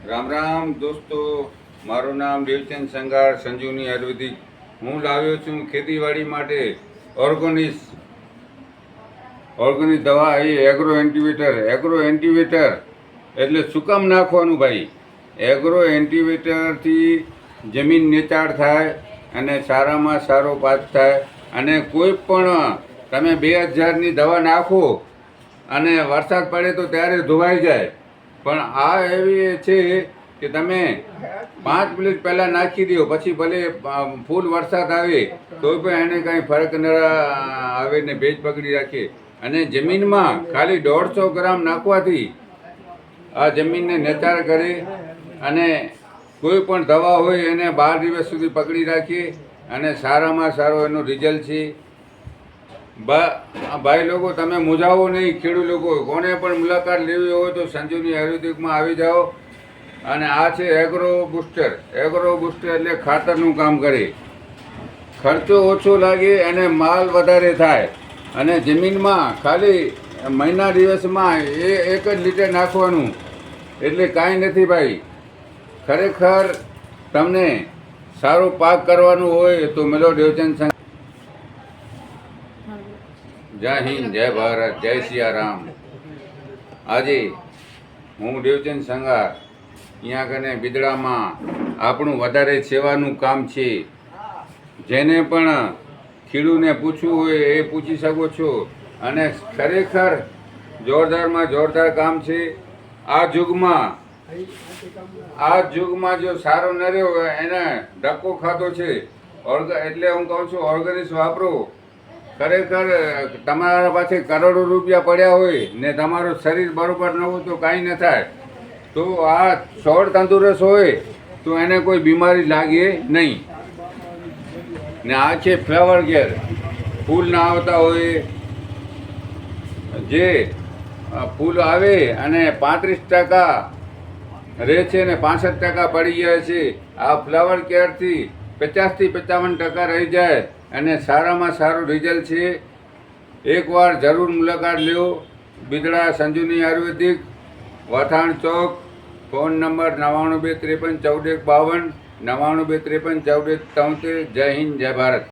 રામ રામ દોસ્તો, મારું નામ દેવચંદ સંગાર સંજીવની આયુર્વેદિક. હું લાવ્યો છું ખેતીવાડી માટે ઓર્ગોનિક દવા. એ એગ્રો એન્ટીવેટર એટલે શું કામ નાખવાનું ભાઈ? એગ્રો એન્ટીવેટરથી જમીન નિચાળ થાય અને સારામાં સારો પાક થાય. અને કોઈ પણ તમે 2000ની દવા નાખો અને વરસાદ પડે તો ત્યારે ધોવાઈ જાય. પણ આ એવી છે કે તમે 5 મિનિટ પહેલાં નાખી દો, પછી ભલે ફૂલ વરસાદ આવે તો પણ એને કાંઈ ફરક ન આવે ને ભેજ પકડી રાખે. અને જમીનમાં ખાલી 150 ગ્રામ નાખવાથી આ જમીનને નિચાર કરે અને કોઈ પણ દવા હોય એને 12 દિવસ સુધી પકડી રાખીએ અને સારામાં સારો એનું રિઝલ્ટ છે. ભાઈ લોકો, તમે મૂંઝાવો નહીં. ખેડૂત લોકો કોને પણ મુલાકાત લેવી હોય તો સંજીવની આયુર્વેદિકમાં આવી જાઓ. અને આ છે એગ્રો બુસ્ટર એટલે ખાતરનું કામ કરે. ખર્ચો ઓછો લાગે અને માલ વધારે થાય. અને જમીનમાં ખાલી મહિના દિવસમાં 1 જ લીટર નાખવાનું, એટલે કાંઈ નથી ભાઈ. ખરેખર તમને સારો પાક કરવાનું હોય તો મેલો દેવચંદ સંઘ. જય હિન્દ, જય ભારત, જય સિયારામ. આજે હું દેવચંદ સંઘાર અહીંયા કને બિદડામાં આપણું વધારે સેવાનું કામ છે. જેને પણ ખેડૂને પૂછવું હોય એ પૂછી શકો છો. અને ખરેખર જોરદારમાં જોરદાર કામ છે. આ યુગમાં જો સારો ન રહ્યો એને ધક્કો ખાતો છે. એટલે હું કહું છું ઓર્ગેનિક વાપરો. ખરેખર તમારા પાસે કરોડો રૂપિયા પડ્યા હોય ને તમારું શરીર બરોબર ન હોય તો કાંઈ ન થાય. તો આ છોડ તંદુરસ્ત હોય તો એને કોઈ બીમારી લાગે નહીં. ને આ છે ફ્લાવર કેર. ફૂલ ના આવતા હોય, જે ફૂલ આવે અને 35% રહે છે ને 65% પડી જાય છે. આ ફ્લાવર કેરથી 50 થી 55% રહી જાય અને સારામાં સારું રિઝલ્ટ છે. એકવાર જરૂર મુલાકાત લ્યો. Bidada Sanjivani ayurvedic, Vathan Chowk. Phone number 9253145152, 92531473. જય હિન્દ, જય ભારત.